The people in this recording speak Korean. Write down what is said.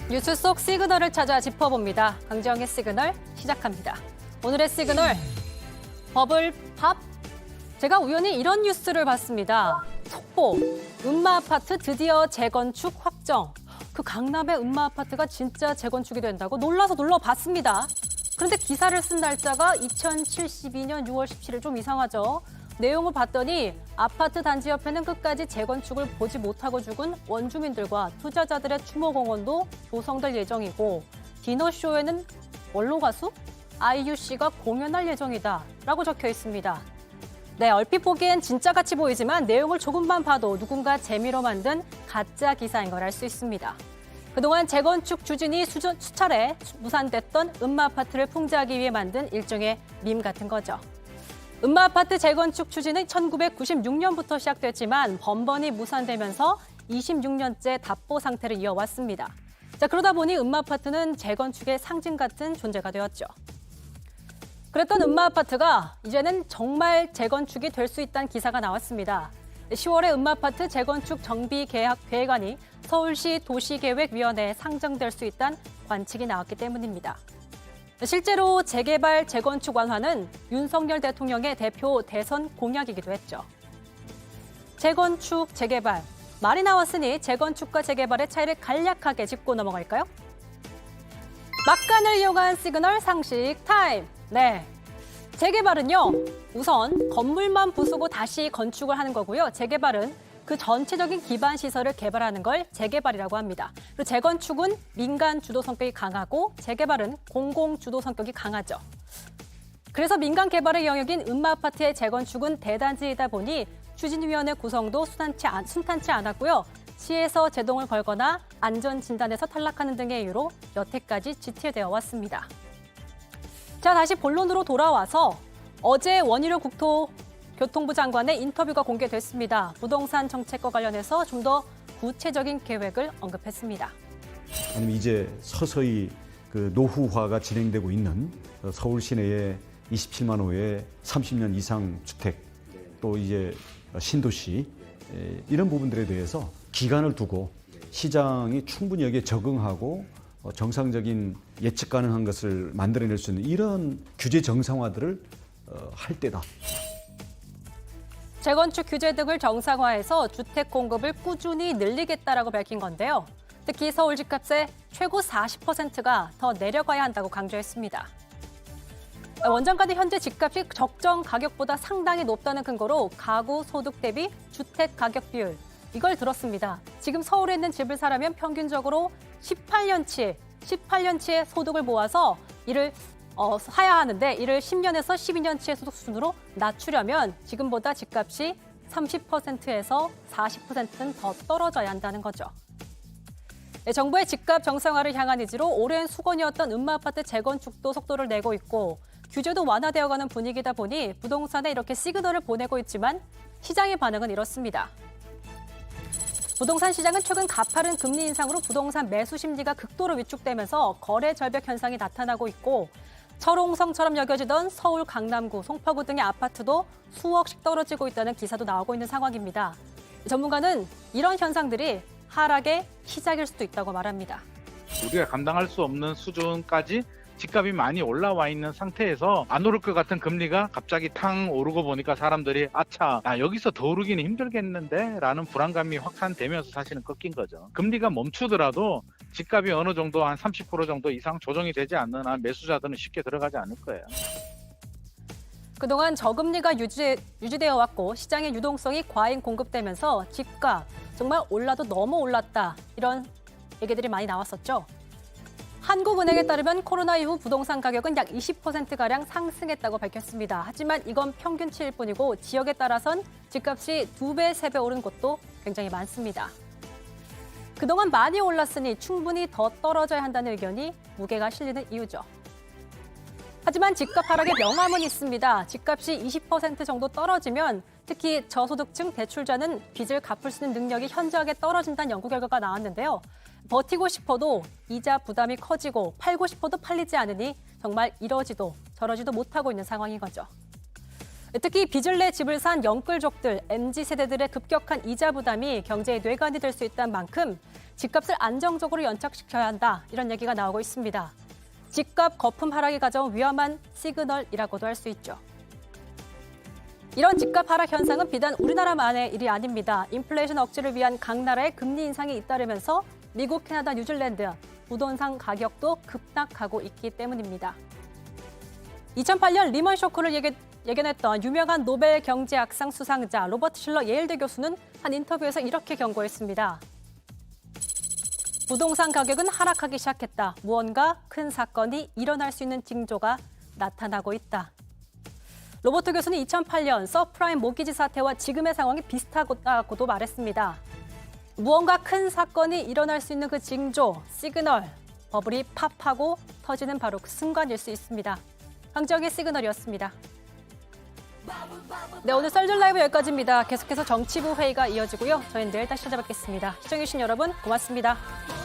뉴스 속 시그널을 찾아 짚어봅니다. 강정의 시그널 시작합니다. 오늘의 시그널, 버블팝? 제가 우연히 이런 뉴스를 봤습니다. 속보, 음마아파트 드디어 재건축 확정. 그 강남의 음마아파트가 진짜 재건축이 된다고 놀라서 눌러봤습니다. 그런데 기사를 쓴 날짜가 2072년 6월 17일 좀 이상하죠. 내용을 봤더니 아파트 단지 옆에는 끝까지 재건축을 보지 못하고 죽은 원주민들과 투자자들의 추모공원도 조성될 예정이고 디너쇼에는 원로 가수 아이유 씨가 공연할 예정이다라고 적혀 있습니다. 네, 얼핏 보기엔 진짜같이 보이지만 내용을 조금만 봐도 누군가 재미로 만든 가짜 기사인 걸 알 수 있습니다. 그동안 재건축 추진이 수차례 무산됐던 음마아파트를 풍자하기 위해 만든 일종의 밈 같은 거죠. 음마아파트 재건축 추진은 1996년부터 시작됐지만 번번이 무산되면서 26년째 답보 상태를 이어왔습니다. 자, 그러다 보니 음마아파트는 재건축의 상징 같은 존재가 되었죠. 그랬던 음마아파트가 이제는 정말 재건축이 될 수 있다는 기사가 나왔습니다. 10월에 음마아파트 재건축 정비 계획안이 서울시 도시계획위원회에 상정될 수 있다는 관측이 나왔기 때문입니다. 실제로 재개발, 재건축 완화는 윤석열 대통령의 대표 대선 공약이기도 했죠. 재건축, 재개발. 말이 나왔으니 재건축과 재개발의 차이를 간략하게 짚고 넘어갈까요? 막간을 이용한 시그널 상식 타임. 네. 재개발은요, 우선 건물만 부수고 다시 건축을 하는 거고요. 재개발은 그 전체적인 기반 시설을 개발하는 걸 재개발이라고 합니다. 그리고 재건축은 민간 주도 성격이 강하고 재개발은 공공 주도 성격이 강하죠. 그래서 민간 개발의 영역인 음마아파트의 재건축은 대단지이다 보니 추진위원회 구성도 순탄치 않았고요. 시에서 제동을 걸거나 안전진단에서 탈락하는 등의 이유로 여태까지 지체되어 왔습니다. 자, 다시 본론으로 돌아와서 어제 원희룡 국토교통부 장관의 인터뷰가 공개됐습니다. 부동산 정책과 관련해서 좀 더 구체적인 계획을 언급했습니다. 아니면 이제 서서히 그 노후화가 진행되고 있는 서울 시내의 27만 호의 30년 이상 주택, 또 이제 신도시 이런 부분들에 대해서 기간을 두고 시장이 충분히 여기에 적응하고 정상적인 예측 가능한 것을 만들어낼 수 있는 이런 규제 정상화들을 할 때다. 재건축 규제 등을 정상화해서 주택 공급을 꾸준히 늘리겠다라고 밝힌 건데요. 특히 서울 집값의 최고 40%가 더 내려가야 한다고 강조했습니다. 원장관은 현재 집값이 적정 가격보다 상당히 높다는 근거로 가구 소득 대비 주택 가격 비율, 이걸 들었습니다. 지금 서울에 있는 집을 사려면 평균적으로 18년치의 소득을 모아서 이를 사야 하는데 이를 10년에서 12년치의 소득 수준으로 낮추려면 지금보다 집값이 30%에서 40%는 더 떨어져야 한다는 거죠. 정부의 집값 정상화를 향한 의지로 오랜 수건이었던 음마아파트 재건축도 속도를 내고 있고 규제도 완화되어가는 분위기다 보니 부동산에 이렇게 시그널을 보내고 있지만 시장의 반응은 이렇습니다. 부동산 시장은 최근 가파른 금리 인상으로 부동산 매수 심리가 극도로 위축되면서 거래 절벽 현상이 나타나고 있고 철옹성처럼 여겨지던 서울 강남구, 송파구 등의 아파트도 수억씩 떨어지고 있다는 기사도 나오고 있는 상황입니다. 전문가는 이런 현상들이 하락의 시작일 수도 있다고 말합니다. 우리가 감당할 수 없는 수준까지 집값이 많이 올라와 있는 상태에서 안 오를 것 같은 금리가 갑자기 탕 오르고 보니까 사람들이 아차, 여기서 더 오르기는 힘들겠는데? 라는 불안감이 확산되면서 사실은 꺾인 거죠. 금리가 멈추더라도 집값이 어느 정도 한 30% 정도 이상 조정이 되지 않는 한 매수자들은 쉽게 들어가지 않을 거예요. 그동안 저금리가 유지되어 왔고 시장의 유동성이 과잉 공급되면서 집값 정말 올라도 너무 올랐다. 이런 얘기들이 많이 나왔었죠. 한국은행에 따르면 코로나 이후 부동산 가격은 약 20%가량 상승했다고 밝혔습니다. 하지만 이건 평균치일 뿐이고 지역에 따라선 집값이 2배, 3배 오른 곳도 굉장히 많습니다. 그동안 많이 올랐으니 충분히 더 떨어져야 한다는 의견이 무게가 실리는 이유죠. 하지만 집값 하락의 명암은 있습니다. 집값이 20% 정도 떨어지면 특히 저소득층 대출자는 빚을 갚을 수 있는 능력이 현저하게 떨어진다는 연구 결과가 나왔는데요. 버티고 싶어도 이자 부담이 커지고 팔고 싶어도 팔리지 않으니 정말 이러지도 저러지도 못하고 있는 상황인 거죠. 특히 빚을 내 집을 산 영끌족들, MZ세대들의 급격한 이자 부담이 경제의 뇌관이 될 수 있다는 만큼 집값을 안정적으로 연착시켜야 한다. 이런 얘기가 나오고 있습니다. 집값 거품 하락이 가져온 위험한 시그널이라고도 할 수 있죠. 이런 집값 하락 현상은 비단 우리나라만의 일이 아닙니다. 인플레이션 억제를 위한 각 나라의 금리 인상이 잇따르면서 미국, 캐나다, 뉴질랜드 부동산 가격도 급락하고 있기 때문입니다. 2008년 리먼 쇼크를 예견했던 유명한 노벨 경제학상 수상자 로버트 실러 예일대 교수는 한 인터뷰에서 이렇게 경고했습니다. 부동산 가격은 하락하기 시작했다. 무언가 큰 사건이 일어날 수 있는 징조가 나타나고 있다. 로버트 교수는 2008년 서프라임 모기지 사태와 지금의 상황이 비슷하다고도 말했습니다. 무언가 큰 사건이 일어날 수 있는 그 징조, 시그널, 버블이 팝하고 터지는 바로 그 순간일 수 있습니다. 강정의 시그널이었습니다. 네, 오늘 썰전 라이브 여기까지입니다. 계속해서 정치부 회의가 이어지고요. 저희는 내일 다시 찾아뵙겠습니다. 시청해주신 여러분 고맙습니다.